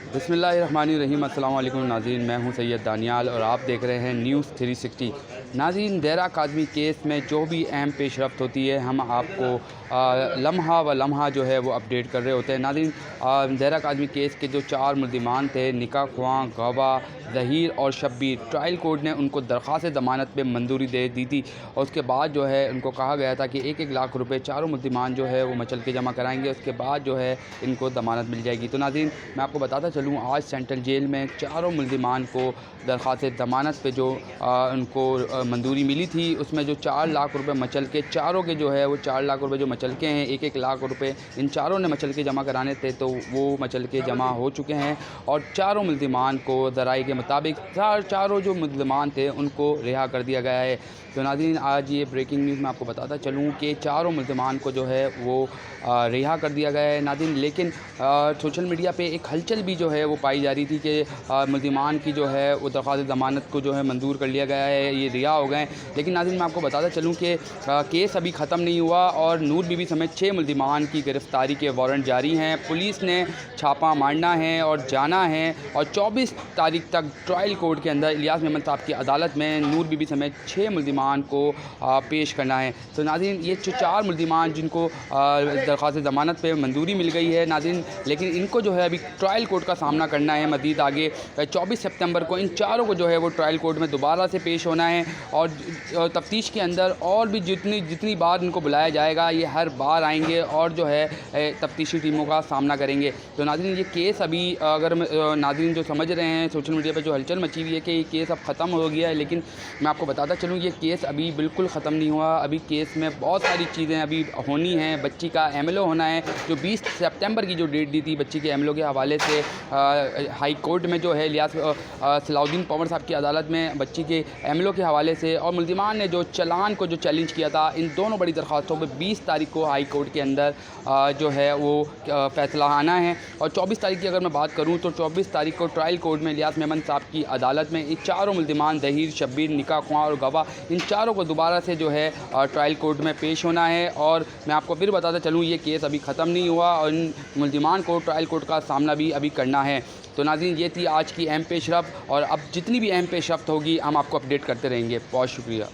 बिस्मिल्लाहिर्रहमानिर्रहीम। अस्सलाम वालेकुम नाज़रीन, मैं हूं सैयद दानियाल और आप देख रहे हैं न्यूज़ 360। नाज़रीन, देरा काज़मी केस में जो भी अहम पेशरफ्त होती है हम आपको लम्हा व लम्हा जो है वो अपडेट कर रहे होते हैं। नाज़रीन, देरा काज़मी केस के जो 4 मुल्ज़िमान थे, निका ख्वां, गवाह, ज़हीर और शब्बीर, ट्रायल कोर्ट ने उनको दरख्वास्त ज़मानत पे मंजूरी दे दी थी और उसके बाद जो है उनको कहा गया था कि 1-1 लाख रुपए चारों मुल्ज़िमान जो है वो मचल के जमा कराएंगे, उसके बाद जो है इनको ज़मानत मिल जाएगी। तो नाज़रीन, मैं आपको बताता चलूँ, आज सेंट्रल जेल में चारों मुल्ज़िमान को दरख्वास्त ज़मानत पे जो उनको मंजूरी मिली थी, उसमें जो 4 लाख रुपए मचल के चारों के जो है वो 4 लाख रुपए जो मचल के हैं, 1-1 लाख रुपए इन चारों ने मचल के जमा कराने थे, तो वो मचल के जमा हो चुके हैं और चारों मुल्ज़िमान को ज़राए के मुताबिक चारों जो मुल्ज़िमान थे उनको रिहा कर दिया गया है। तो नाज़रीन, आज ये ब्रेकिंग न्यूज़ मैं आपको बताता चलूँ कि चारों मुल्ज़िमान को जो है वो रिहा कर दिया गया है। नाज़रीन, लेकिन सोशल मीडिया पे एक हलचल भी जो है वो पाई जा रही थी कि मुल्ज़िमान की जो है वो दरख्वास्त ज़मानत को जो है मंजूर कर लिया गया है, ये रिहा हो गए हैं। लेकिन नाज़रीन, मैं आपको बताता चलूँ कि केस अभी ख़त्म नहीं हुआ और नूर बीबी समेत 6 मुल्ज़िमान की गिरफ़्तारी के वारंट जारी हैं। पुलिस ने छापा मारना है और जाना है और 24 तारीख तक ट्रायल कोर्ट के अंदर इलियास मेमन साहब की अदालत में नूर बीबी समेत 6 मुल्ज़िमान को पेश करना है। तो नाज़रीन, ये जो 4 मुल्ज़िमान जिनको दरख्वास्त ज़मानत पे मंजूरी मिल गई है नाज़रीन, लेकिन इनको जो है अभी ट्रायल कोर्ट का सामना करना है मज़ीद आगे। 24 सितंबर को इन चारों को जो है वो ट्रायल कोर्ट में दोबारा से पेश होना है और तफ्तीश के अंदर और भी जितनी बार इनको बुलाया जाएगा ये हर बार आएंगे और जो है तफ्तीशी टीमों का सामना करेंगे। तो नाज़रीन, ये केस अभी अगर नाज़रीन जो समझ रहे हैं सोशल मीडिया पर जो हलचल मची हुई है कि ये केस अब ख़त्म हो गया है, लेकिन मैं आपको बताता चलूँ ये केस अभी बिल्कुल ख़त्म नहीं हुआ। अभी केस में बहुत सारी चीज़ें अभी होनी हैं। बच्ची का एमएलओ होना है, जो 20 सितंबर की जो डेट दी थी बच्ची के एमएलओ के हवाले से हाई कोर्ट में जो है इलियास सलाउद्दीन पवार साहब की अदालत में बच्ची के एमएलओ के हवाले से, और मुल्ज़िमान ने जो चालान को जो चैलेंज किया था, इन दोनों बड़ी दरख्वास्तों पर 20 तारीख को हाई कोर्ट के अंदर जो है वो फ़ैसला आना है। और 24 तारीख की अगर मैं बात करूँ तो 24 तारीख को ट्रायल कोर्ट में इलियास मेमन साहब की अदालत में इन चारों मुल्ज़िमान ज़हीर, शब्बीर, निका ख्वां और गवाह, इन चारों को दोबारा से जो है ट्रायल कोर्ट में पेश होना है। और मैं आपको फिर बताता चलूँ ये केस अभी ख़त्म नहीं हुआ और इन मुल्ज़िमान को ट्रायल कोर्ट का सामना भी अभी करना है। तो नाज़रीन, ये थी आज की अहम पेशरफ्त और अब जितनी भी अहम पेशरफ्त होगी हम आपको अपडेट करते रहेंगे। बहुत शुक्रिया।